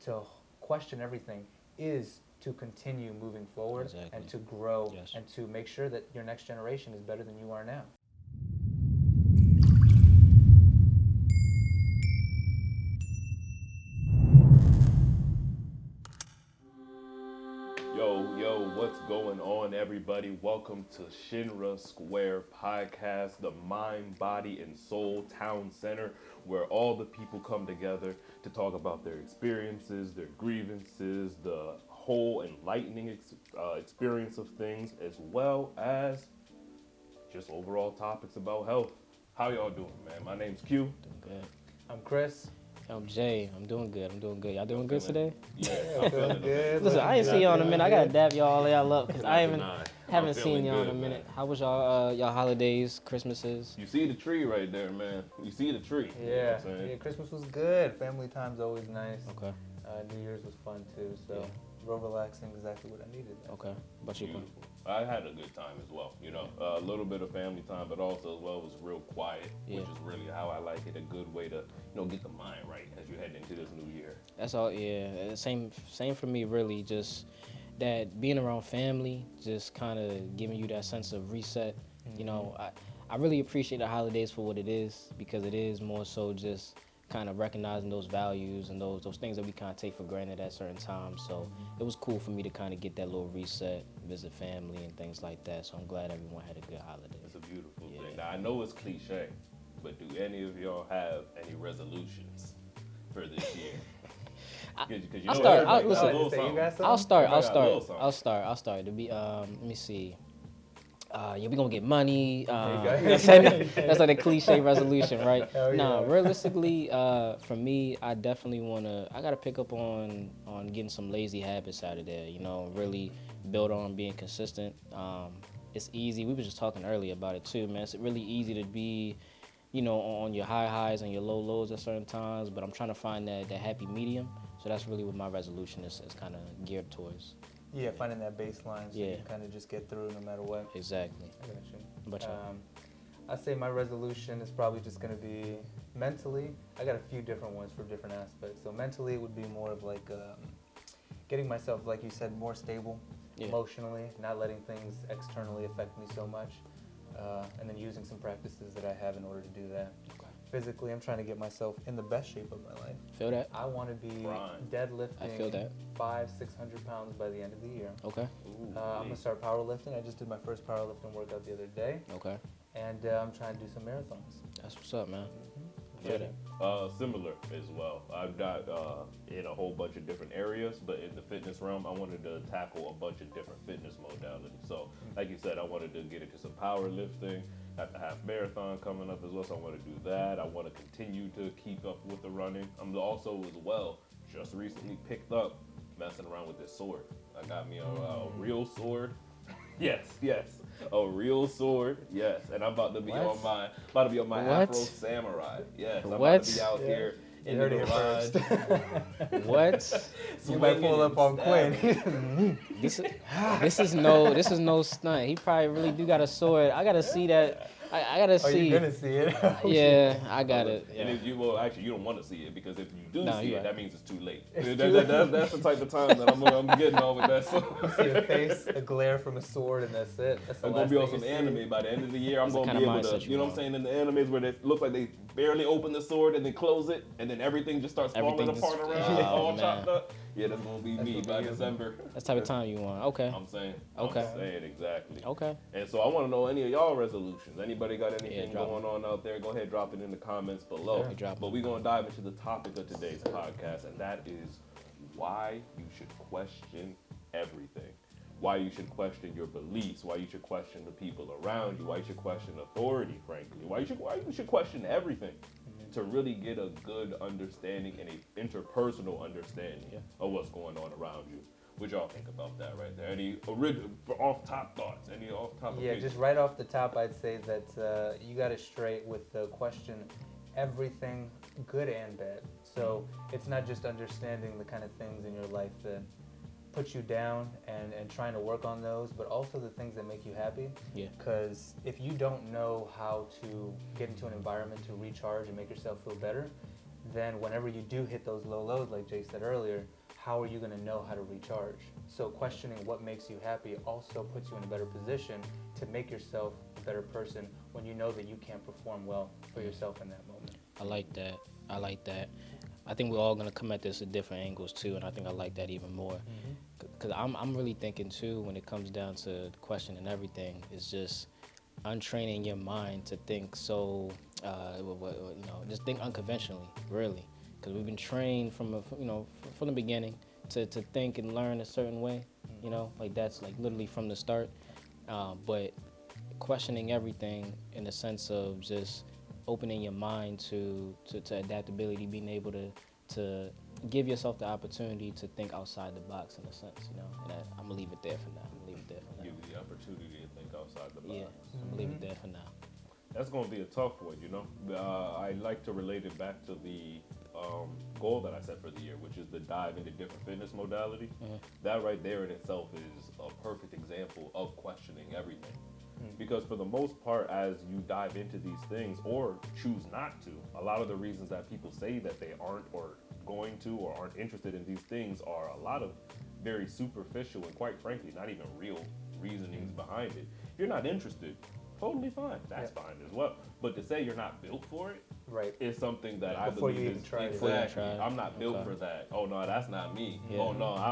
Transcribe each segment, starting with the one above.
to question everything is to continue moving forward and to grow and to make sure that your next generation is better than you are now. What's going on, everybody? Welcome to Shinra Square podcast, the mind, body, and soul town center, where all the people come together to talk about their experiences, their grievances, the whole enlightening experience of things, as well as just overall topics about health. How y'all doing, man? My name's Q. Doing good. I'm Chris. I'm Jay. I'm doing good. Y'all doing good today? Yeah, I'm feeling good. Listen, I ain't seen y'all in a minute. I gotta dap y'all up because I haven't seen y'all in a minute. Man. How was y'all holidays, Christmases? You see the tree right there, man. You see the tree. Yeah, Christmas was good. Family time's always nice. Okay. New Year's was fun too, so real relaxing, exactly what I needed. Okay. But you? Beautiful. I had a good time as well. You know, a little bit of family time, but also as well was real quiet, which is really how I like it. A good way to, get the mind right as you head into this new year. That's all. Yeah. Same for me. Really, just that being around family, just kind of giving you that sense of reset. Mm-hmm. You know, I really appreciate the holidays for what it is, because it is more so just kind of recognizing those values and those things that we kind of take for granted at certain times. So it was cool for me to kind of get that little reset, visit family and things like that. So I'm glad everyone had a good holiday. It's a beautiful thing. Now I know it's cliche, but do any of y'all have any resolutions for this year? I'll start. To be, let me see. We gonna get money. That's like a cliche resolution, right? Realistically, for me, I definitely I gotta pick up on getting some lazy habits out of there. You know, really build on being consistent. It's easy. We were just talking earlier about it too, man. It's really easy to be, on your high highs and your low lows at certain times. But I'm trying to find that happy medium. So that's really what my resolution is kind of geared towards. Yeah, finding that baseline so you can kind of just get through no matter what. Exactly. I got you. But I say my resolution is probably just going to be mentally. I got a few different ones for different aspects. So mentally it would be more of like getting myself, like you said, more stable emotionally, not letting things externally affect me so much, and then using some practices that I have in order to do that. Okay. Physically, I'm trying to get myself in the best shape of my life. Feel that? I want to be deadlifting I feel that. 500-600 pounds by the end of the year. Okay. I'm going to start powerlifting. I just did my first powerlifting workout the other day. Okay. And I'm trying to do some marathons. That's what's up, man. Similar as well. I've got in a whole bunch of different areas, but in the fitness realm, I wanted to tackle a bunch of different fitness modalities. So, like you said, I wanted to get into some powerlifting. I have the half marathon coming up as well, so I want to do that. I want to continue to keep up with the running. I'm also as well just recently picked up messing around with this sword. I got me a real sword. Yes, a real sword. Yes, and I'm about to be on my Afro Samurai. Yes, I'm about to be out here in the garage. What? You might pull up on Quinn. This is no stunt. He probably really do got a sword. I gotta see that. I gotta see. Are you gonna see it? Yeah, I got it. Yeah. And if you you don't want to see it, because if you do see it, that means it's too late. That's the type of time that I'm getting on with that. You see a face, a glare from a sword, and that's it. That's the I'm gonna be on some anime by the end of the year. I'm gonna be able to, you know what I'm saying, in the animes where it looks like they barely open the sword and then close it, and then everything just starts falling apart around, all chopped up. Yeah, that's gonna be me by December. That's the type of time you want. Okay. I'm saying exactly. Okay. And so I want to know any of y'all resolutions. Anybody got anything going on out there? Go ahead, drop it in the comments below. But we're gonna dive into the topic of today's podcast, and that is why you should question everything. Why you should question your beliefs. Why you should question the people around you. Why you should question authority, frankly. Why you should question everything. To really get a good understanding and an interpersonal understanding of what's going on around you. What y'all think about that right there? Any off-top thoughts? Any off-top opinions? Just right off the top, I'd say that you got it straight with the question everything, good and bad. So it's not just understanding the kind of things in your life that put you down and trying to work on those, but also the things that make you happy. Yeah. Because if you don't know how to get into an environment to recharge and make yourself feel better, then whenever you do hit those low lows, like Jay said earlier, how are you going to know how to recharge? So questioning what makes you happy also puts you in a better position to make yourself a better person when you know that you can't perform well for yourself in that moment. I like that. I like that. I think we're all going to come at this at different angles too, and I think I like that even more. Because I'm really thinking too, when it comes down to questioning everything, is just untraining your mind to think so, just think unconventionally, really. Because we've been trained from the beginning to think and learn a certain way, like that's like literally from the start. But questioning everything in the sense of just opening your mind to adaptability, being able to give yourself the opportunity to think outside the box in a sense, And I'm gonna leave it there for now. Give you the opportunity to think outside the box. Yeah, I'm gonna leave it there for now. That's going to be a tough one, I like to relate it back to the goal that I set for the year, which is to dive into different fitness modalities. That right there in itself is a perfect example of questioning everything. Because for the most part, as you dive into these things or choose not to, a lot of the reasons that people say that they aren't or going to or aren't interested in these things are a lot of very superficial and, quite frankly, not even real reasonings behind it. If you're not interested, totally fine. That's fine as well. But to say you're not built for it is something that I before believe you even is try it. exactly. I'm not built for that. Oh no, that's not me. Yeah. Oh no, I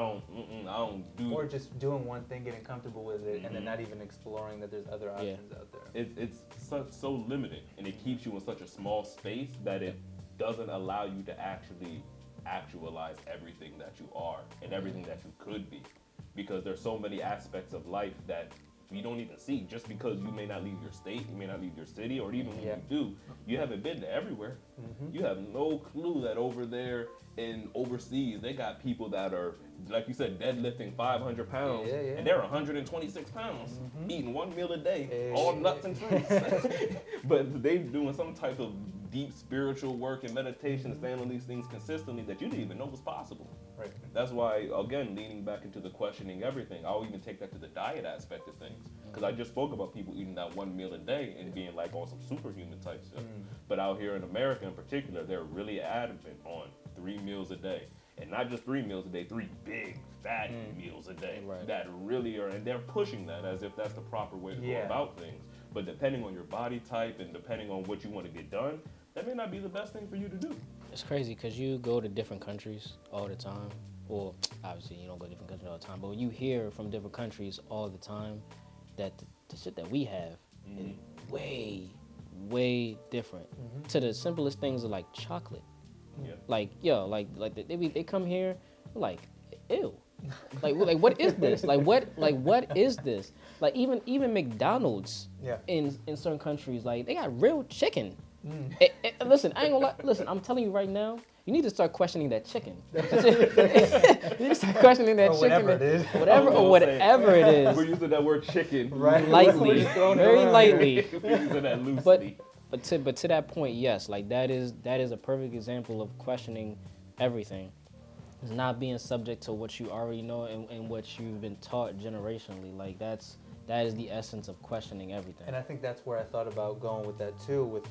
don't do. Or just doing one thing, getting comfortable with it, and then not even exploring that there's other options out there. It's so limited, and it keeps you in such a small space that it doesn't allow you to actually actualize everything that you are and everything that you could be, because there's so many aspects of life that you don't even see. Just because you may not leave your state, you may not leave your city, or even when you do, you haven't been to everywhere. You have no clue that over there in overseas, they got people that are, like you said, deadlifting 500 pounds, and they're 126 pounds, eating one meal a day, all nuts and fruits. But they doing some type of deep spiritual work and meditation, staying on these things consistently that you didn't even know was possible. Right. That's why, again, leaning back into the questioning everything, I'll even take that to the diet aspect of things. Because I just spoke about people eating that one meal a day and being like on some superhuman type stuff. But out here in America in particular, they're really adamant on 3 meals a day. And not just 3 meals a day, 3 big, fat meals a day that really are, and they're pushing that as if that's the proper way to go about things. But depending on your body type and depending on what you want to get done, that may not be the best thing for you to do. It's crazy because you go to different countries all the time. Well, obviously you don't go to different countries all the time, but when you hear from different countries all the time that the shit that we have is way different. To the simplest things of like chocolate. Like they come here like ew. like what is this? Like what is this? Like even McDonald's in certain countries, like they got real chicken. Listen, I ain't gonna lie. Listen, I'm telling you right now, you need to start questioning that chicken. You need to start questioning that chicken. Whatever it is. We're using that word chicken lightly, very lightly. We're using that loosely. But to that point, yes, like that is a perfect example of questioning everything. It's not being subject to what you already know and what you've been taught generationally. Like that is the essence of questioning everything. And I think that's where I thought about going with that too. With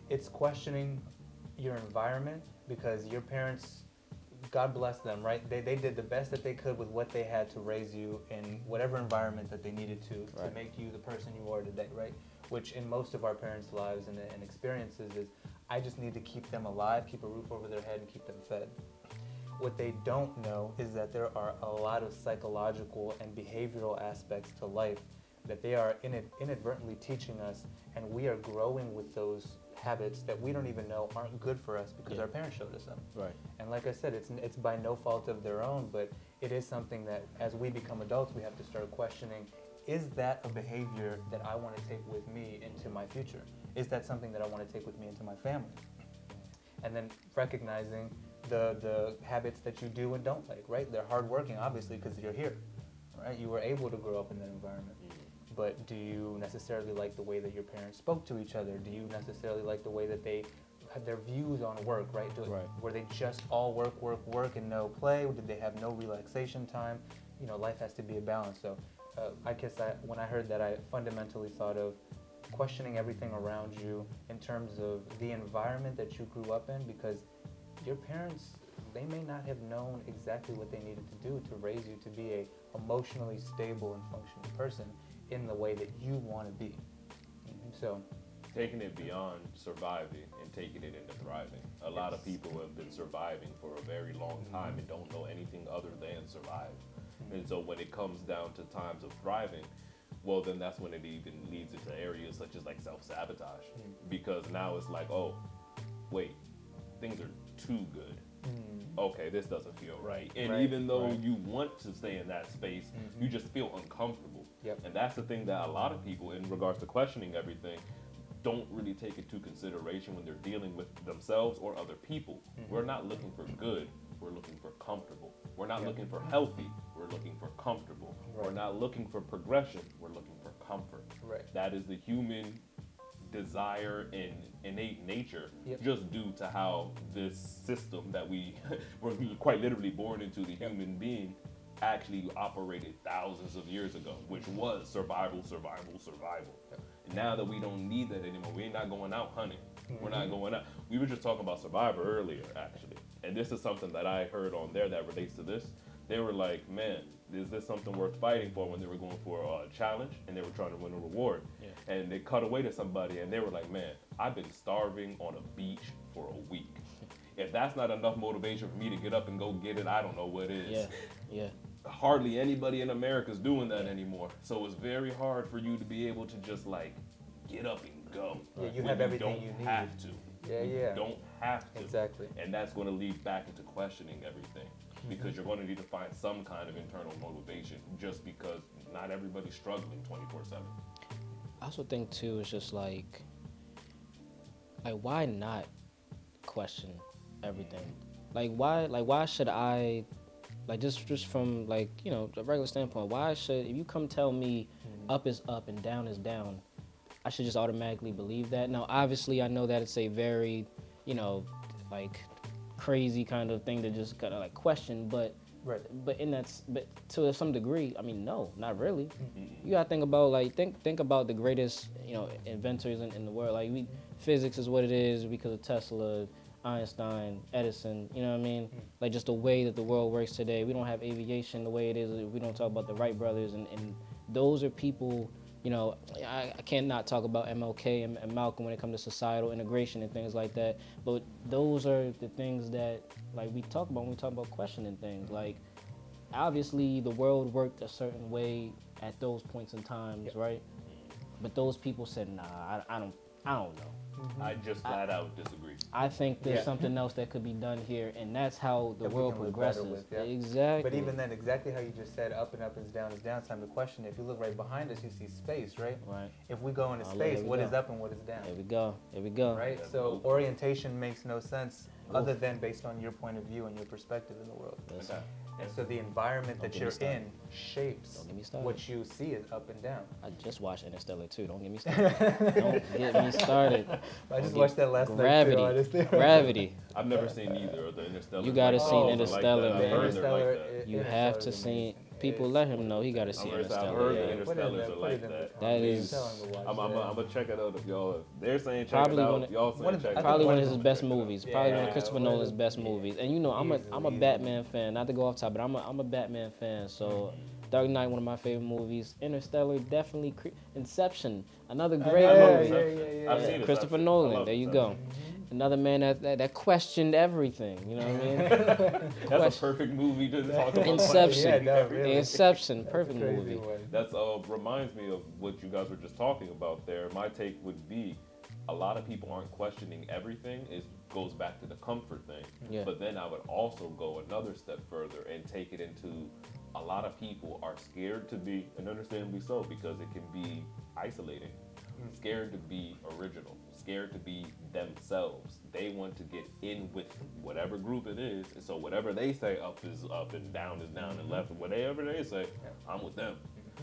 it's questioning your environment, because your parents, God bless them, right? They did the best that they could with what they had to raise you in whatever environment that they needed to make you the person you are today, right? Which in most of our parents' lives and experiences is, I just need to keep them alive, keep a roof over their head, and keep them fed. What they don't know is that there are a lot of psychological and behavioral aspects to life that they are inadvertently teaching us, and we are growing with those habits that we don't even know aren't good for us because our parents showed us them. Right. And like I said, it's by no fault of their own, but it is something that as we become adults, we have to start questioning, is that a behavior that I want to take with me into my future? Is that something that I want to take with me into my family? And then recognizing the habits that you do and don't like, right? They're hardworking, obviously, because you're here, right? You were able to grow up in that environment. But do you necessarily like the way that your parents spoke to each other? Do you necessarily like the way that they had their views on work, right? Were they just all work, and no play? Or did they have no relaxation time? Life has to be a balance. So I guess when I heard that, I fundamentally thought of questioning everything around you in terms of the environment that you grew up in, because your parents, they may not have known exactly what they needed to do to raise you to be a emotionally stable and functioning person in the way that you want to be. So taking it beyond surviving and taking it into thriving. A lot of people have been surviving for a very long time and don't know anything other than survive. And so when it comes down to times of thriving, well, then that's when it even leads into areas such as like self-sabotage. Because now it's like, oh, wait, things are too good. Okay, this doesn't feel right. And even though you want to stay in that space, you just feel uncomfortable. And that's the thing that a lot of people, in regards to questioning everything, don't really take into consideration when they're dealing with themselves or other people. We're not looking for good, we're looking for comfortable. We're not looking for healthy, we're looking for comfortable. We're not looking for progression, we're looking for comfort. That is the human desire and innate nature, just due to how this system that we were quite literally born into, the human being, actually operated thousands of years ago, which was survival, survival, survival. And now that we don't need that anymore, we're not going out hunting. We're not going out. We were just talking about Survivor earlier, actually. And this is something that I heard on there that relates to this. They were like, man, is this something worth fighting for, when they were going for a challenge and they were trying to win a reward. And they cut away to somebody and they were like, man, I've been starving on a beach for a week. If that's not enough motivation for me to get up and go get it, I don't know what is. Hardly anybody in America is doing that anymore. So it's very hard for you to be able to just like get up and go. You have everything you need. You don't have to. You don't have to. Exactly. And that's going to lead back into questioning everything. Because you're going to need to find some kind of internal motivation, just because not everybody's struggling 24/7. I also think too, it's just like why not question everything? Why should I, like, just from like, you know, a regular standpoint, why should, if you come tell me up is up and down is down, I should just automatically believe that? Now obviously I know that it's a very, you know, like crazy kind of thing to just kind of like question, but but to some degree, I mean, no, not really. You gotta think about, like, think about the greatest, you know, inventors in the world. Like, physics is what it is because of Tesla, Einstein, Edison. You know what I mean? Like, just the way that the world works today. We don't have aviation the way it is. We don't talk about the Wright brothers, and those are people. You know, I cannot talk about MLK and Malcolm when it comes to societal integration and things like that. But those are the things that, like, we talk about when we talk about questioning things. Like, obviously, the world worked a certain way at those points in times, right? But those people said, nah, I don't know. I just flat out disagree. I think there's something else that could be done here, and that's how the world progresses. Exactly. But even then, exactly how you just said, up and up is down is down. Time to question. If you look right behind us, you see space, right? Right. If we go into space, what is up and what is down? There we go. There we go. Right. So orientation makes no sense other than based on your point of view and your perspective in the world. And so the environment that you're in shapes what you see is up and down. I just watched Interstellar too. Don't get me started. Don't get me started. I just watched that last night too. Gravity. I've never seen either of the Interstellar. You gotta see Interstellar, man. Interstellar, you have to see. People, let him know he gotta see Interstellar. I've heard the Interstellars are like that. That is. I'm gonna check it out if y'all. They're saying check it out. Y'all saying check it out. Probably one of his best movies. Probably one of Christopher Nolan's best movies. And you know, I'm a Batman fan. Not to go off top, but I'm a Batman fan. So Dark Knight, one of my favorite movies. Interstellar, definitely. Inception, another great movie. I've seen Christopher Nolan. There you go. Another man that questioned everything. You know what I mean? That's a perfect movie to talk about. Inception. Inception, perfect movie. That's reminds me of what you guys were just talking about there. My take would be, a lot of people aren't questioning everything. It goes back to the comfort thing. Yeah. But then I would also go another step further and take it into, a lot of people are scared to be, and understandably so, because it can be isolating. Scared to be original, scared to be themselves. They want to get in with whatever group it is, and so whatever they say up is up and down is down and left, and whatever they say, I'm with them.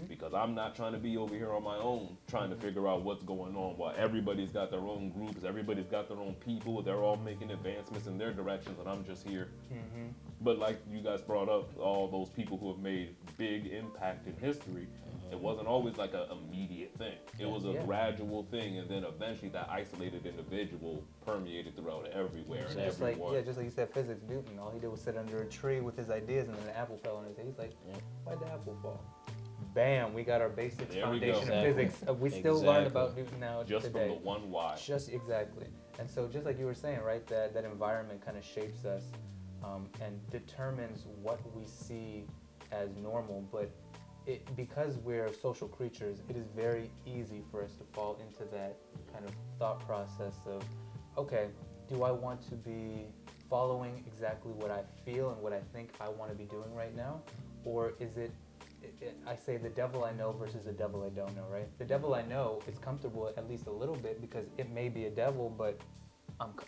Because I'm not trying to be over here on my own, trying to figure out what's going on while everybody's got their own groups, everybody's got their own people, they're all making advancements in their directions, and I'm just here. But like you guys brought up, all those people who have made big impact in history, It wasn't always like an immediate thing. It was a gradual thing, and then eventually that isolated individual permeated throughout everywhere and everyone. Just like you said, physics. Newton, all he did was sit under a tree with his ideas, and then an apple fell on his head. He's like, why'd the apple fall? Bam, we got our basic foundation of physics. We still learn about Newton now just today. From the one why. Just exactly. And so just like you were saying, right, that environment kind of shapes us and determines what we see as normal. But because we're social creatures, it is very easy for us to fall into that kind of thought process of, okay, do I want to be following exactly what I feel and what I think I want to be doing right now? Or is it I say the devil I know versus the devil I don't know, right? The devil I know is comfortable at least a little bit because it may be a devil, but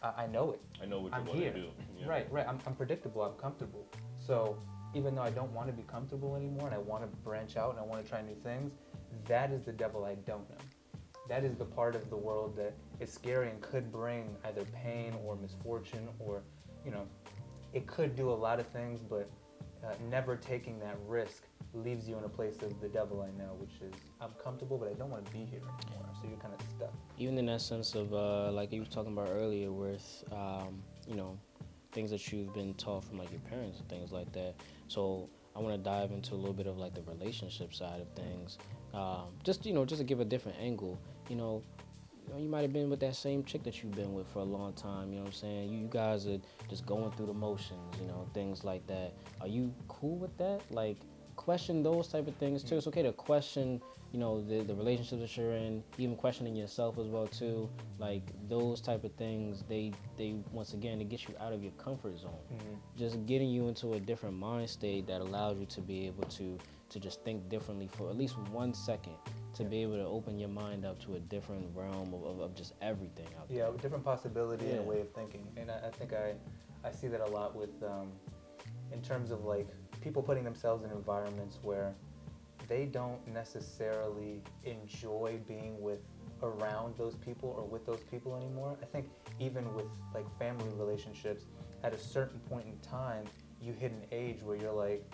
I know it. I know what you want to do. Yeah. Right. I'm predictable. I'm comfortable. So even though I don't want to be comfortable anymore and I want to branch out and I want to try new things, that is the devil I don't know. That is the part of the world that is scary and could bring either pain or misfortune or, it could do a lot of things, but never taking that risk leaves you in a place of the devil I know, which is I'm comfortable, but I don't want to be here anymore. So you're kind of stuck. Even in that sense of like you were talking about earlier, with things that you've been taught from like your parents and things like that. So I want to dive into a little bit of like the relationship side of things. Just to give a different angle. You might have been with that same chick that you've been with for a long time, you know what I'm saying? You guys are just going through the motions, things like that. Are you cool with that? Like, question those type of things too. It's okay to question, the relationships that you're in, even questioning yourself as well too. Like, those type of things, they once again, to get you out of your comfort zone. Just getting you into a different mind state that allows you to be able to just think differently for at least 1 second, to be able to open your mind up to a different realm of just everything out there. Yeah, a different possibility and a way of thinking. And I think I see that a lot with, in terms of like people putting themselves in environments where they don't necessarily enjoy being around those people or with those people anymore. I think even with like family relationships, at a certain point in time, you hit an age where you're like,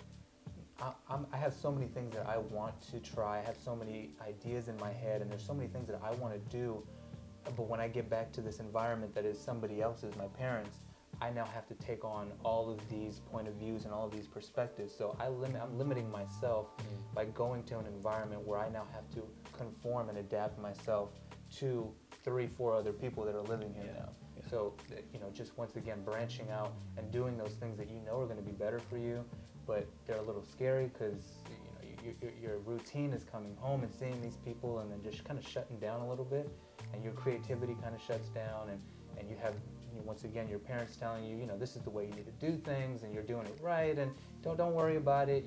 I have so many things that I want to try. I have so many ideas in my head, and there's so many things that I want to do. But when I get back to this environment that is somebody else's, my parents, I now have to take on all of these point of views and all of these perspectives. So I'm limiting myself by going to an environment where I now have to conform and adapt myself to 3-4 other people that are living here now. Yeah. So, just once again, branching out and doing those things that are going to be better for you, but they're a little scary because your routine is coming home and seeing these people and then just kind of shutting down a little bit, and your creativity kind of shuts down, and you have once again your parents telling you, this is the way you need to do things and you're doing it right, and don't worry about it,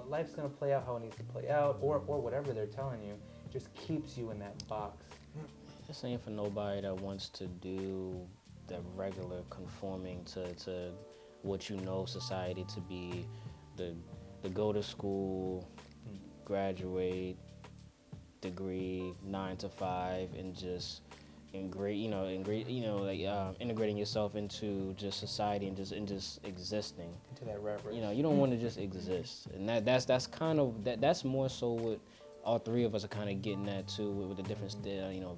life's going to play out how it needs to play out, or whatever they're telling you, just keeps you in that box. This ain't for nobody that wants to do the regular conforming to what society to be, the go to school, graduate, degree, 9 to 5, and just integrating yourself into just society and just existing. Into that rat race. You don't want to just exist, and that's kind of that's more so what all three of us are kind of getting at too, with the different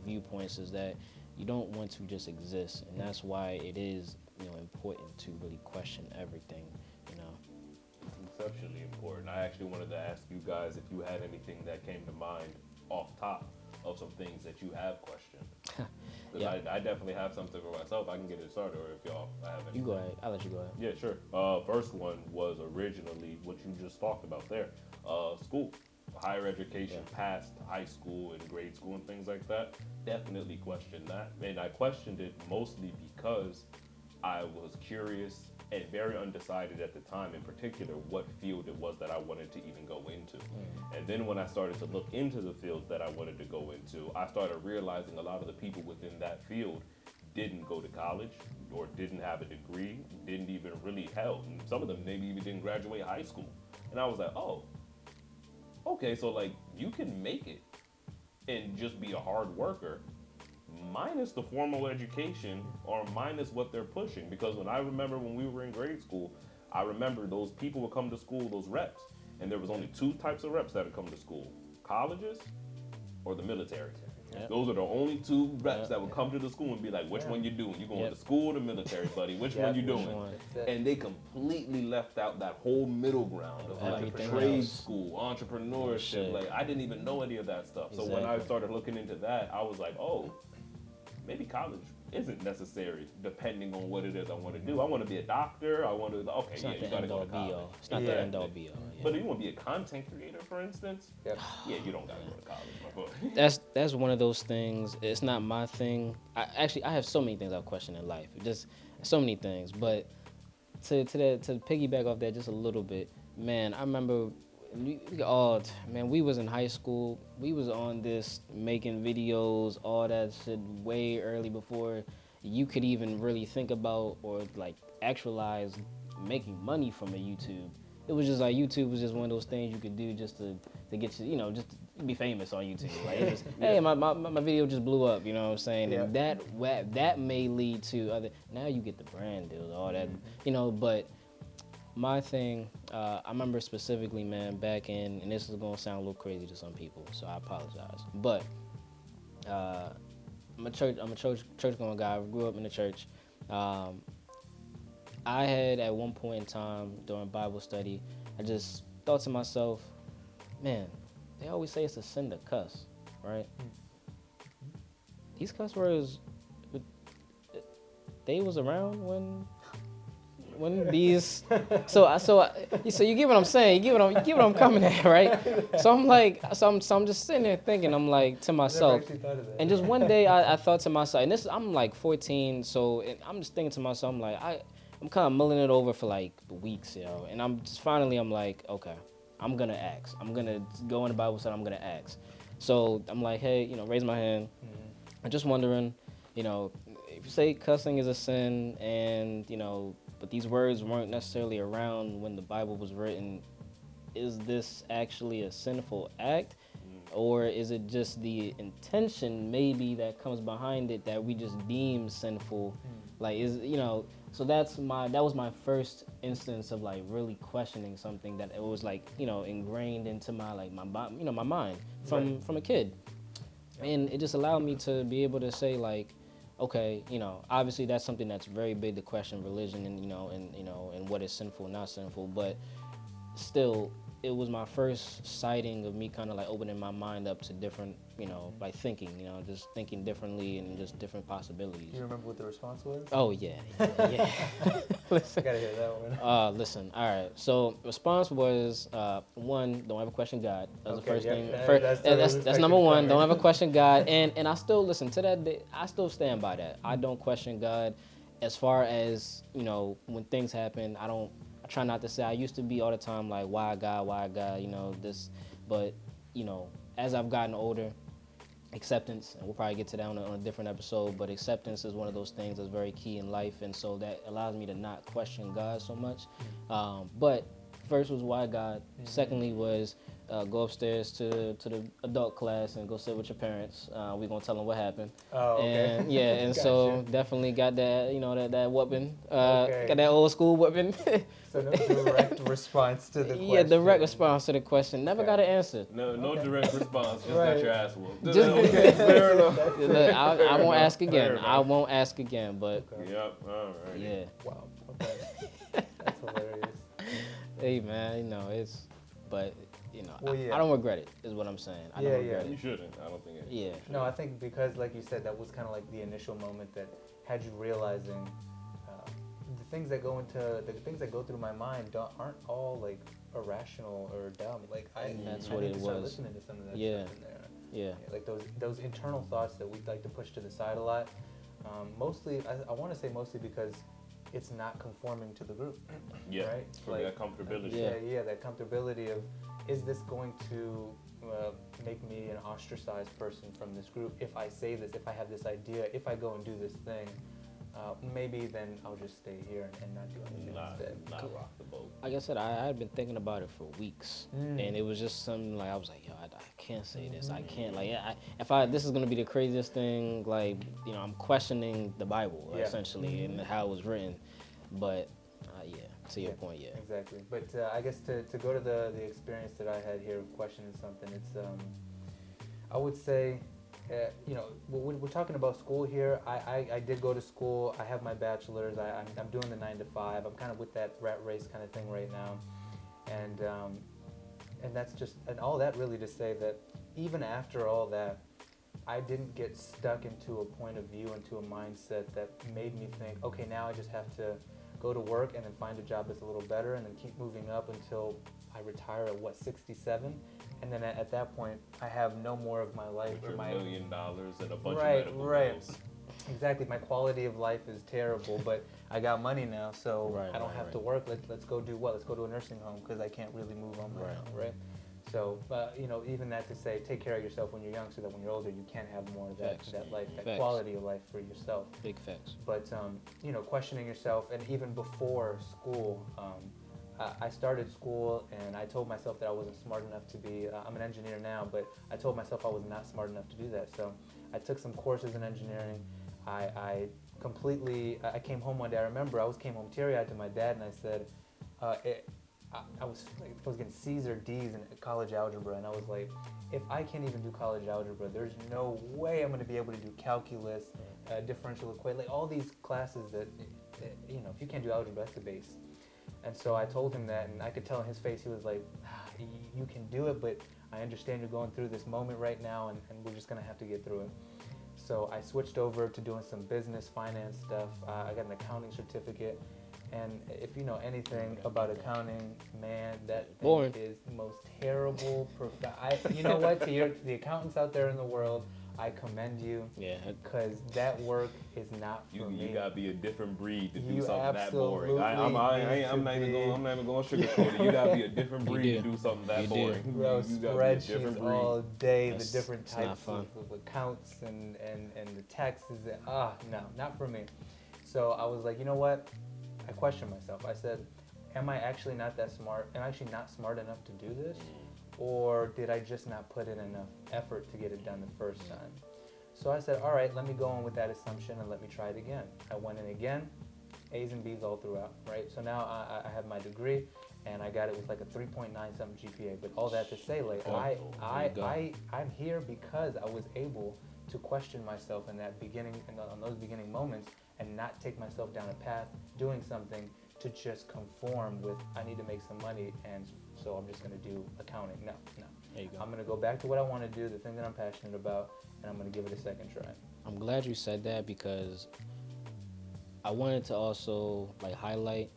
viewpoints, is that you don't want to just exist, and that's why it is important to really question everything. Exceptionally important. I actually wanted to ask you guys if you had anything that came to mind off top of some things that you have questioned. Because I definitely have something for myself. I can get it started, or if y'all have anything. You go ahead. I'll let you go ahead. Yeah, sure. First one was originally what you just talked about there. School. Higher education, past high school and grade school and things like that. Definitely questioned that. And I questioned it mostly because I was curious and very undecided at the time, in particular, what field it was that I wanted to even go into. And then when I started to look into the fields that I wanted to go into, I started realizing a lot of the people within that field didn't go to college or didn't have a degree, didn't even really help. And some of them maybe even didn't graduate high school. And I was like, oh, okay, so like you can make it and just be a hard worker, minus the formal education or minus what they're pushing. Because when I remember when we were in grade school, I remember those people would come to school, those reps, and there was only 2 types of reps that would come to school: colleges or the military. Yep. Those are the only 2 reps that would come to the school and be like, which one you doing? You going to school or the military, buddy? Which one you doing? And they completely left out that whole middle ground of like trade school, entrepreneurship. Like I didn't even know any of that stuff. So when I started looking into that, I was like, oh, maybe college isn't necessary depending on what it is I want to do. I want to be a doctor. I want to, okay, it's yeah, you got to go to college. It's not the end all be all. But if you want to be a content creator, for instance, yeah, you don't got to go to college, my boy. That's one of those things. It's not my thing. I have so many things I've questioned in life. Just so many things. But to piggyback off that just a little bit, man, I remember we was in high school. We was on this making videos, all that shit way early before you could even really think about or like actualize making money from a YouTube. It was just like YouTube was just one of those things you could do just to get you, just to be famous on YouTube. Like it just, hey, my video just blew up, you know what I'm saying? And that may lead to other. Now you get the brand deals, all that, but. My thing, I remember specifically, man, back in, and this is gonna sound a little crazy to some people, so I apologize. But I'm a church-going guy. I grew up in the church. I had at one point in time during Bible study, I just thought to myself, man, they always say it's a sin to cuss, right? These cuss words, they was around when these, so you get what I'm saying, you get what I'm coming at, right? So I'm like, I'm just sitting there thinking, I'm like to myself, and just one day I thought to myself, and I'm like 14, so I'm just thinking to myself, I'm like, I'm kind of mulling it over for like weeks, and I'm like, okay, I'm gonna ask, I'm gonna go in the Bible study, I'm gonna ask. So I'm like, hey, raise my hand. I'm just wondering, if you say cussing is a sin, and but these words weren't necessarily around when the Bible was written, is this actually a sinful act? Or is it just the intention maybe that comes behind it that we just deem sinful? Like, so that was my first instance of like really questioning something that it was like, ingrained into my, like my mind from a kid. And it just allowed me to be able to say like, okay, obviously that's something that's very big to question religion and and what is sinful and not sinful, but still it was my first sighting of me kind of like opening my mind up to different, like thinking, just thinking differently and just different possibilities. You remember what the response was? Oh yeah. Listen. I gotta hear that one. Listen. All right. So response was one, don't ever question God. That's the first thing. That's number one. Don't ever question God. And I still listen to that. I still stand by that. I don't question God. As far as when things happen, I try not to say. I used to be all the time like, why God, this. But as I've gotten older, acceptance, and we'll probably get to that on a different episode, but acceptance is one of those things that's very key in life, and so that allows me to not question God so much. But first was why God. Secondly was go upstairs to the adult class and go sit with your parents. We're gonna tell them what happened. Oh, okay. And and so definitely got that that whooping. Got that old school whooping. So no direct response to the question. Yeah, direct response to the question. Never got an answer. No direct response. Just got your ass whooped. Fair enough. Look, I won't ask again. I won't ask again. But yep. All right. Yeah. Wow. Okay. That's hilarious. Hey man, it's but. Well, yeah. I don't regret it, is what I'm saying. I don't regret it. You shouldn't. I don't think it. Yeah. No, I think because, like you said, that was kind of like the initial moment that had you realizing the things that go through my mind aren't all like irrational or dumb. Like that's I what need it to start was. listening to some of that Yeah. stuff in there. Yeah. Like those internal thoughts that we like to push to the side a lot. Mostly, I want to say mostly because it's not conforming to the group. Yeah. Right. For that comfortability. Yeah. That comfortability of, is this going to make me an ostracized person from this group? If I say this, if I have this idea, if I go and do this thing, maybe then I'll just stay here and not do anything instead. Not rock the boat. Like I said, I had been thinking about it for weeks, and it was just something like I was like, yo, I can't say this. I can't this is gonna be the craziest thing. Like I'm questioning the Bible essentially and how it was written, but yeah. to your point, yeah. Exactly. But I guess to go to the experience that I had here of questioning something, it's I would say, you know, we're talking about school here. I did go to school. I have my bachelor's. I'm doing the 9 to 5. I'm kind of with that rat race kind of thing right now, and that's just, and all that really to say that even after all that, I didn't get stuck into a point of view, into a mindset that made me think, okay, now I just have to go to work and then find a job that's a little better and then keep moving up until I retire at 67, and then at that point I have no more of my life. With your $1 million and a bunch right, of medical right. bills. Exactly. My quality of life is terrible, but I got money now, so I don't have to work. Let's go do what? Let's go to a nursing home because I can't really move on my own, right? So, you know, even that to say, take care of yourself when you're young, so that when you're older, you can have more of that life, that quality of life for yourself. Big facts. But you know, questioning yourself, and even before school, I started school, and I told myself that I wasn't smart enough to be. I'm an engineer now, but I told myself I was not smart enough to do that. So, I took some courses in engineering. I came home one day. I remember I came home teary-eyed to my dad, and I said, I was getting C's or D's in college algebra, and I was like, if I can't even do college algebra, there's no way I'm going to be able to do calculus, differential equation, like all these classes that, you know, if you can't do algebra, that's the base. And so I told him that, and I could tell in his face, he was like, you can do it, but I understand you're going through this moment right now, and we're just going to have to get through it. So I switched over to doing some business finance stuff. I got an accounting certificate. And if you know anything about accounting, man, that thing is the most terrible. You know what? To the accountants out there in the world, I commend you. Yeah. Because that work is not for me. You gotta be a different breed to do something that boring. I'm not even going to sugarcoat it. You gotta be a different breed to do something that boring. Bro, spreadsheets all day, the different types of accounts and the taxes. No, not for me. So I was like, you know what? I questioned myself. I said, am I actually not that smart? Am I actually not smart enough to do this? Or did I just not put in enough effort to get it done the first time? So I said, all right, let me go in with that assumption and let me try it again. I went in again, A's and B's all throughout, right? So now I have my degree, and I got it with like a 3.9 something GPA. But all that to say, like, I'm here because I was able to question myself in that beginning, on those beginning moments, and not take myself down a path doing something to just conform with, I need to make some money, and so I'm just going to do accounting. No. There you go. I'm going to go back to what I want to do, the thing that I'm passionate about, and I'm going to give it a second try. I'm glad you said that, because I wanted to also like highlight,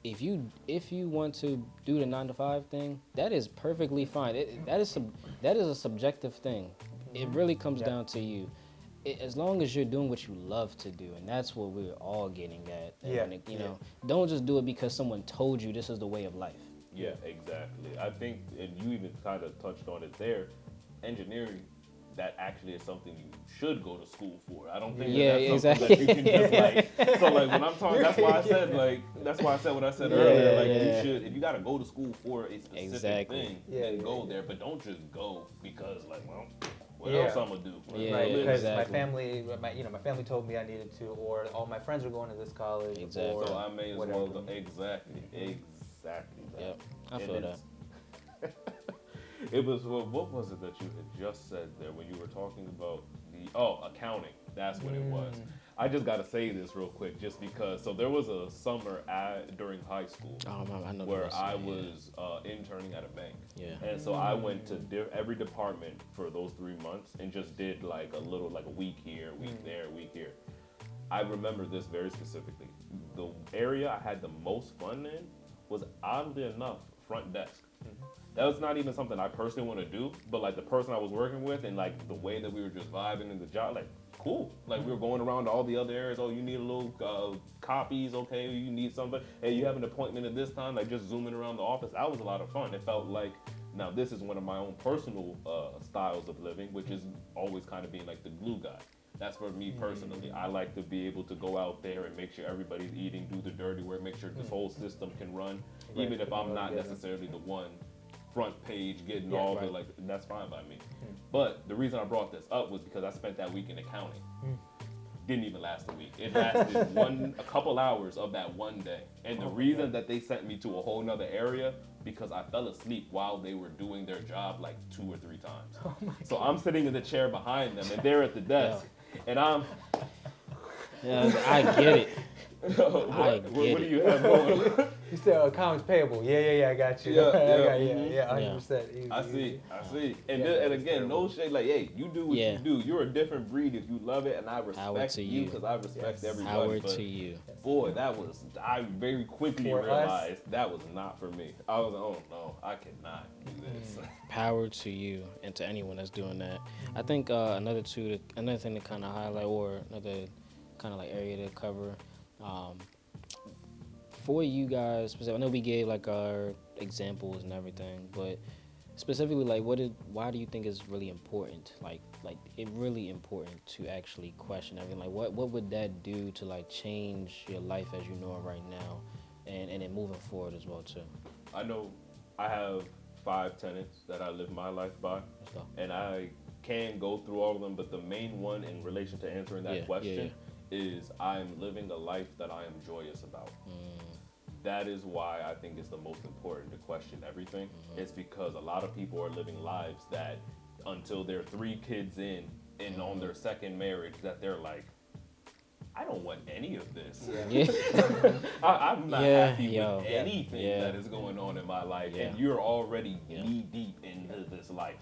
if you want to do the 9 to 5 thing, that is perfectly fine. That is a subjective thing. It really comes down to you. As long as you're doing what you love to do, and that's what we're all getting at. You know, don't just do it because someone told you this is the way of life. Yeah, exactly. I think, and you even kind of touched on it there, engineering, that actually is something you should go to school for. I don't think that's something that you can just like. So like when I'm talking, that's why I said what I said earlier. Like you should, if you got to go to school for a specific thing, then go there. But don't just go because like, well, what else I'm gonna do? Right, because my family told me I needed to, or all my friends are going to this college. Exactly. So I may as well go. Exactly. Yep. I feel that. It was, what was it that you had just said there when you were talking about accounting? That's what it was. I just got to say this real quick, just because. So there was a summer during high school where I was interning at a bank. Yeah. And so I went to every department for those 3 months and just did like a week here, week there, week here. I remember this very specifically. The area I had the most fun in was, oddly enough, front desk. That was not even something I personally want to do, but like the person I was working with and like the way that we were just vibing in the job, like cool. Like we were going around to all the other areas. Oh, you need a little copies, okay? You need something. Hey, you have an appointment at this time. Like just zooming around the office. That was a lot of fun. It felt like, now this is one of my own personal styles of living, which is always kind of being like the glue guy. That's for me personally. I like to be able to go out there and make sure everybody's eating, do the dirty work, make sure this whole system can run, even if I'm not necessarily the one front page getting all the, like, that's fine by me. But the reason I brought this up was because I spent that week in accounting. didn't even last a week. It lasted a couple hours of that one day. And the reason that they sent me to a whole nother area because I fell asleep while they were doing their job like 2 or 3 times. So I'm sitting in the chair behind them and they're at the desk and I'm I get it. What do you have going on? You said accounts payable. Yeah, I got you. Yeah, 100%. I see. And again, no shade. Like, hey, you do what you do. You're a different breed if you love it, and I respect you because I respect everybody. Howard to you. Boy, I very quickly realized that was not for me. I was like, oh no, I cannot do this. Power to you and to anyone that's doing that. I think another thing to kind of highlight, or another kind of like area to cover. For you guys, I know we gave like our examples and everything, but specifically, like, why do you think it's really important? Like it really important to actually question everything. Like, what would that do to like change your life as you know it right now, and then moving forward as well too? I know I have 5 tenets that I live my life by, and I can go through all of them, but the main one in relation to answering that question is I'm living a life that I am joyous about. That is why I think it's the most important to question everything. It's because a lot of people are living lives that until they're 3 kids in and on their 2nd marriage that they're like, I don't want any of this. I'm not happy with anything that is going on in my life, and you're already knee deep into this life.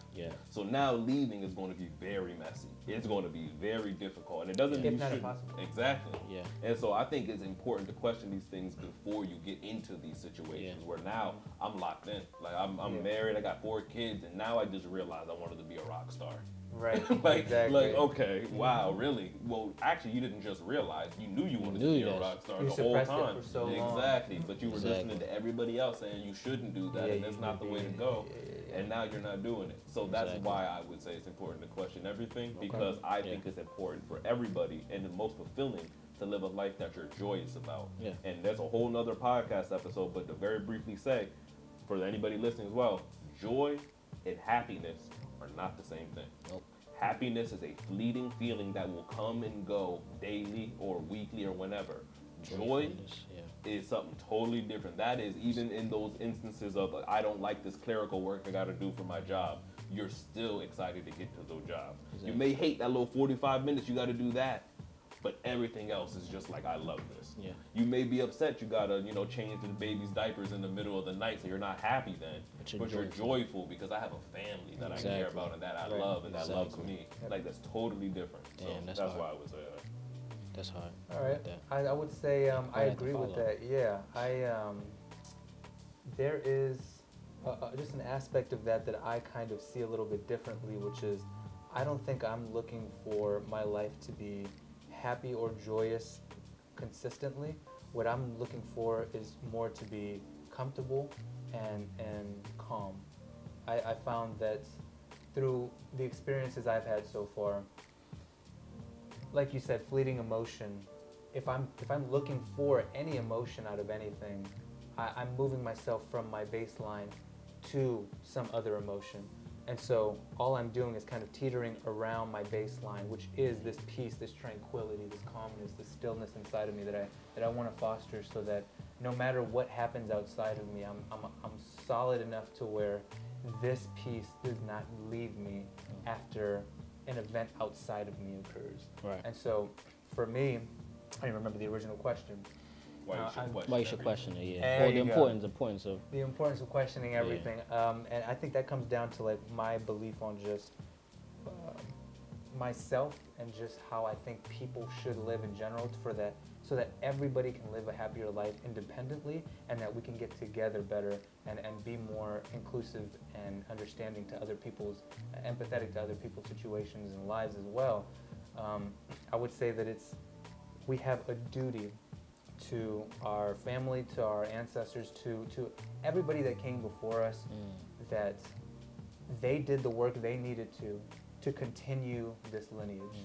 So now leaving is going to be very messy. It's going to be very difficult, and it doesn't mean impossible. Exactly. And so I think it's important to question these things before you get into these situations where now I'm locked in. Like I'm married, I got 4 kids, and now I just realized I wanted to be a rock star. Right. Like, okay, wow, really? Well, actually, you didn't just realize. You knew you wanted to be a rock star the whole time. It for so long. Exactly, but you were listening to everybody else saying you shouldn't do that, and that's not the way to go. And now you're not doing it. So that's why I would say it's important to question everything, because I think it's important for everybody and the most fulfilling to live a life that you're joyous about. And there's a whole nother podcast episode, but to very briefly say, for anybody listening as well, joy and happiness are not the same thing. Happiness is a fleeting feeling that will come and go daily or weekly or whenever. Joy is something totally different. That is, even in those instances of I don't like this clerical work I got to do for my job, you're still excited to get to the job. You may hate that little 45 minutes you got to do that, but everything else is just like, I love this. You may be upset you gotta, change the baby's diapers in the middle of the night, so you're not happy then. But you're joyful because I have a family that I care about and that I love and that loves me. Like, that's totally different. So that's why I would say that. That's hard. All right. I would say I agree with that. Yeah. There is just an aspect of that I kind of see a little bit differently, which is I don't think I'm looking for my life to be happy or joyous consistently. What I'm looking for is more to be comfortable and calm. I found that through the experiences I've had so far, like you said, fleeting emotion. If I'm looking for any emotion out of anything, I'm moving myself from my baseline to some other emotion. And so all I'm doing is kind of teetering around my baseline, which is this peace, this tranquility, this calmness, this stillness inside of me that I want to foster, so that no matter what happens outside of me, I'm solid enough to where this peace does not leave me after an event outside of me occurs. Right. And so for me, I don't remember the original question. Why you should question it, Or the importance of the importance of questioning everything. And I think that comes down to like my belief on just myself and just how I think people should live in general, so that everybody can live a happier life independently, and that we can get together better and be more inclusive and understanding to other people's, empathetic to other people's situations and lives as well. I would say that we have a duty to our family, to our ancestors, to everybody that came before us, that they did the work they needed to continue this lineage.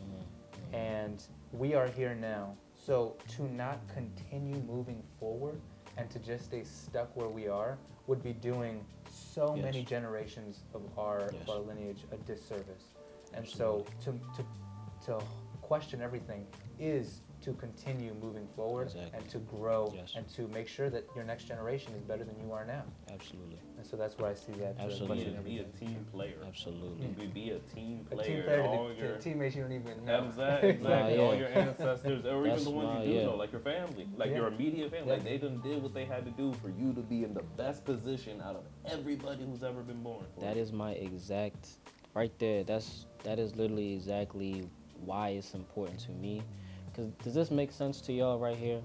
And we are here now. So to not continue moving forward and to just stay stuck where we are would be doing so many generations of our lineage a disservice. And so to question everything is to continue moving forward and to grow and to make sure that your next generation is better than you are now. Absolutely. And so that's where I see that. Absolutely. Be a team player. Absolutely. Be a team player. A team player to your teammates you don't even know. Exactly. All your ancestors, or even the ones you do know, like your family, like your immediate family. Like they done did what they had to do for you to be in the best position out of everybody who's ever been born. That is my exact, right there. That is literally exactly why it's important to me. Because does this make sense to y'all right here?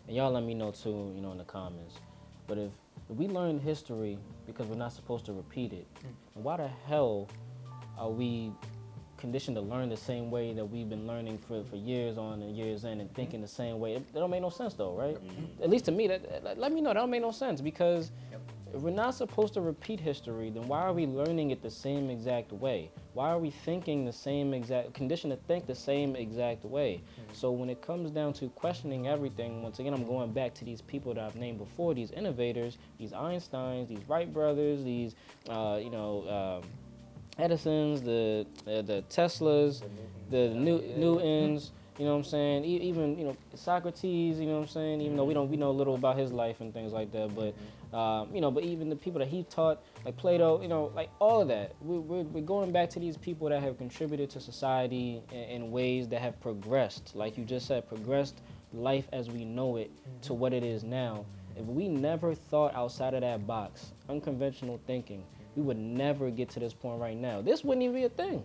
And y'all let me know too, in the comments. But if we learn history because we're not supposed to repeat it, and why the hell are we conditioned to learn the same way that we've been learning for years on and years in and thinking the same way? That don't make no sense though, right? At least to me, let me know, that don't make no sense, because if we're not supposed to repeat history, then why are we learning it the same exact way? Why are we thinking the same exact, conditioned to think the same exact way? So when it comes down to questioning everything, once again, I'm going back to these people that I've named before, these innovators, these Einsteins, these Wright brothers, these, Edisons, the Teslas, the Newtons, you know what I'm saying? Even, Socrates, you know what I'm saying? Even though we know little about his life and things like that, but but even the people that he taught, like Plato, like all of that, we're going back to these people that have contributed to society in ways that have progressed, like you just said, progressed life as we know it to what it is now. If we never thought outside of that box, unconventional thinking, we would never get to this point right now. This wouldn't even be a thing.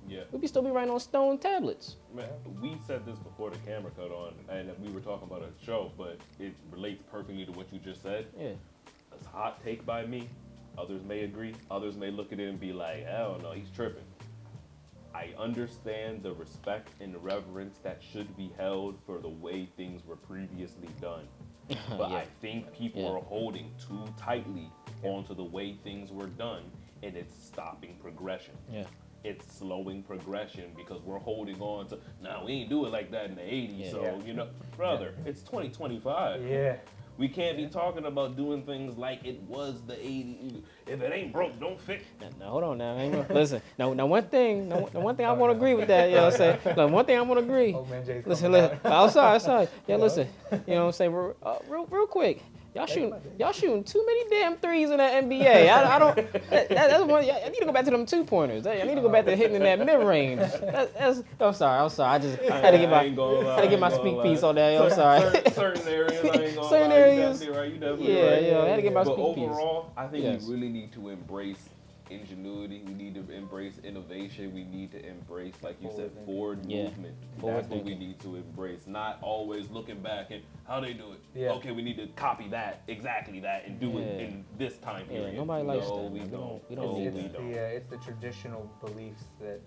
Yeah. We'd still be writing on stone tablets. Man, we said this before the camera cut on, and we were talking about a show, but it relates perfectly to what you just said. Yeah. It's a hot take by me. Others may agree. Others may look at it and be like, hell no, he's tripping. I understand the respect and the reverence that should be held for the way things were previously done. But I think people are holding too tightly onto the way things were done, and it's stopping progression. Yeah. It's slowing progression because we're holding on to, we ain't do it like that in the 80s. Brother, it's 2025. Yeah. We can't be talking about doing things like it was the 80s. If it ain't broke, don't fix it. Now, hold on now. Listen, now one thing I want to agree with that, you know what I'm saying? Like, one thing I want to agree. Old man Jay's listen. I'm sorry. Yeah, listen. You know what I'm saying? Real quick. Y'all shooting too many damn threes in that NBA. I don't. That's one. I need to go back to them 2-pointers. I need to go back to hitting in that mid range. I'm sorry. I just had to get my speak piece on that. I'm sorry. Certain areas, I ain't gonna certain lie. areas. You definitely right. Yeah. I had to get my speak piece. But overall, I think we really need to embrace ingenuity. We need to embrace innovation. We need to embrace, like you said, forward movement. That's what we need to embrace. Not always looking back and how they do it. Yeah. Okay, we need to copy that, exactly that, and do it in this time period. Nobody likes that. We don't. It's the traditional beliefs that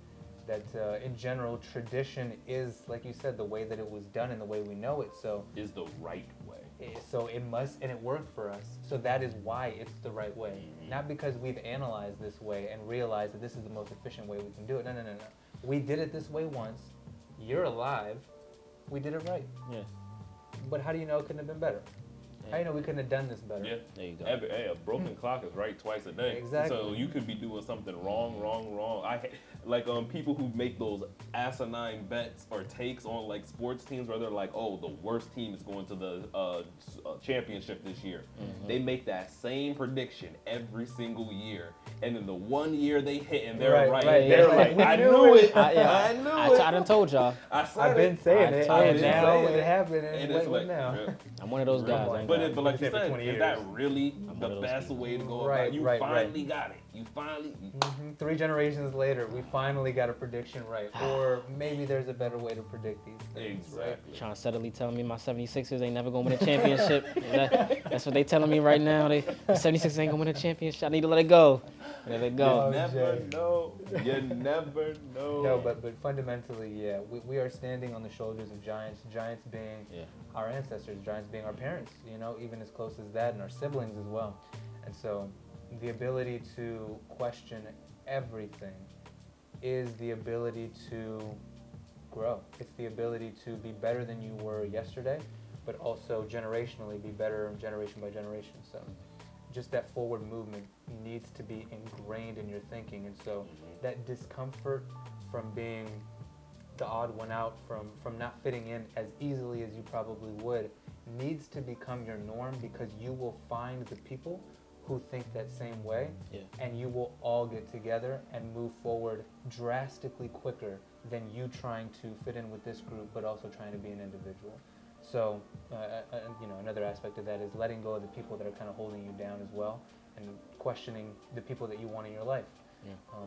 in general, tradition is, like you said, the way that it was done and the way we know it. So is the right way. So it must, and it worked for us. So that is why it's the right way. Not because we've analyzed this way and realized that this is the most efficient way we can do it. No. We did it this way once. You're alive. We did it right. Yeah. But how do you know it couldn't have been better? How do you know we couldn't have done this better? Yeah. There you go. A broken clock is right twice a day. Exactly. So you could be doing something wrong. People who make those asinine bets or takes on like sports teams where they're like, oh, the worst team is going to the championship this year. They make that same prediction every single year, and then the one year they hit and they're right. They're like, I knew it. I knew it. I done told y'all. I've been saying it. And now it happened, and it's like, now. I'm one of those guys. But like you said, is that really the best way to go about it? You finally got it. You finally. 3 generations later, we finally got a prediction right. Or maybe there's a better way to predict these things. Exactly. Right? Trying to steadily telling me my 76ers ain't never gonna win a championship. That's what they telling me right now. The 76ers ain't gonna win a championship. I need to let it go. Let it go. You never know. You never know. No, but fundamentally, we are standing on the shoulders of giants. Giants being our ancestors. Giants being our parents. Even as close as that, and our siblings as well. And so, the ability to question everything is the ability to grow. It's the ability to be better than you were yesterday, but also generationally be better generation by generation. So just that forward movement needs to be ingrained in your thinking. And so that discomfort from being the odd one out from not fitting in as easily as you probably would needs to become your norm, because you will find the people who think that same way, and you will all get together and move forward drastically quicker than you trying to fit in with this group but also trying to be an individual. So, you know, another aspect of that is letting go of the people that are kind of holding you down as well, and questioning the people that you want in your life.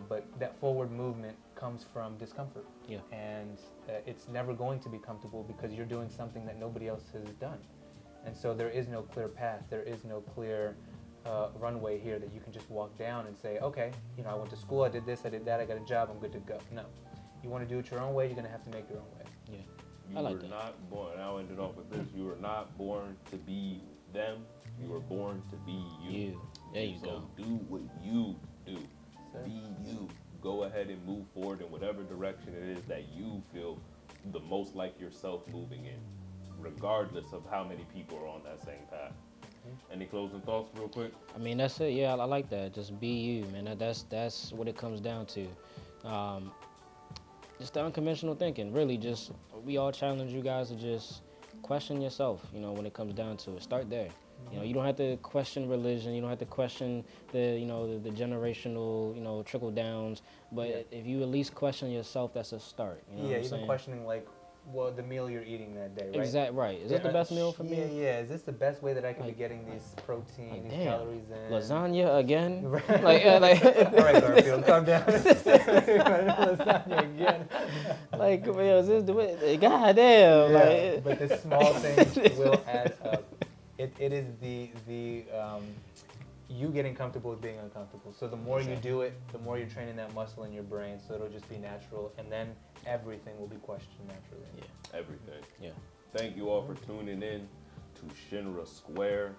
But that forward movement comes from discomfort, and it's never going to be comfortable because you're doing something that nobody else has done. And so there is no clear path, there is no clear runway here that you can just walk down and say, okay, you know, I went to school, I did this, I did that, I got a job, I'm good to go. No. You want to do it your own way, you're going to have to make your own way. Yeah. You were not born, and I'll end it off with this, you were not born to be them, you were born to be you. There you go. So do what you do. Be you. Go ahead and move forward in whatever direction it is that you feel the most like yourself moving in, regardless of how many people are on that same path. Any closing thoughts real quick? I mean, that's it. Yeah, I like that. Just be you, man. That's what it comes down to. Just the unconventional thinking. Really, just we all challenge you guys to just question yourself, you know, when it comes down to it. Start there. You know, you don't have to question religion. You don't have to question the, you know, the generational, you know, trickle downs. But if you at least question yourself, that's a start. You know what I'm even saying? Questioning, like, well, the meal you're eating that day, right? Exactly, right. Is this the best meal for me? Yeah. Is this the best way that I can be getting these protein, these calories in? Lasagna again? like, all right, Garfield, calm down. Lasagna again. Like, man, is this the way? Goddamn. Like, but the small things will add up. It is the you getting comfortable with being uncomfortable. So the more you do it, the more you're training that muscle in your brain, so it'll just be natural, and then everything will be questioned naturally. Yeah, everything. Yeah. Thank you all for tuning in to Shinra Square.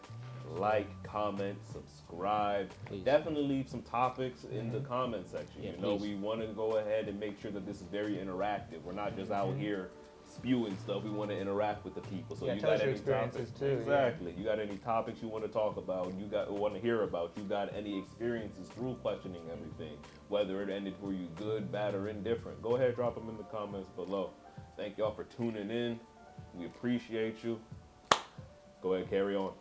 Like, comment, subscribe. Please. Definitely leave some topics in the comment section. Yeah, you know, please. we want to go ahead and make sure that this is very interactive. We're not just out here spewing stuff. We want to interact with the people. So you tell got us your any experiences topics? too. Exactly. You got any topics you want to talk about? You want to hear about? You got any experiences through questioning everything? Whether it ended for you good, bad, or indifferent? Go ahead, drop them in the comments below. Thank y'all for tuning in. We appreciate you. Go ahead, carry on.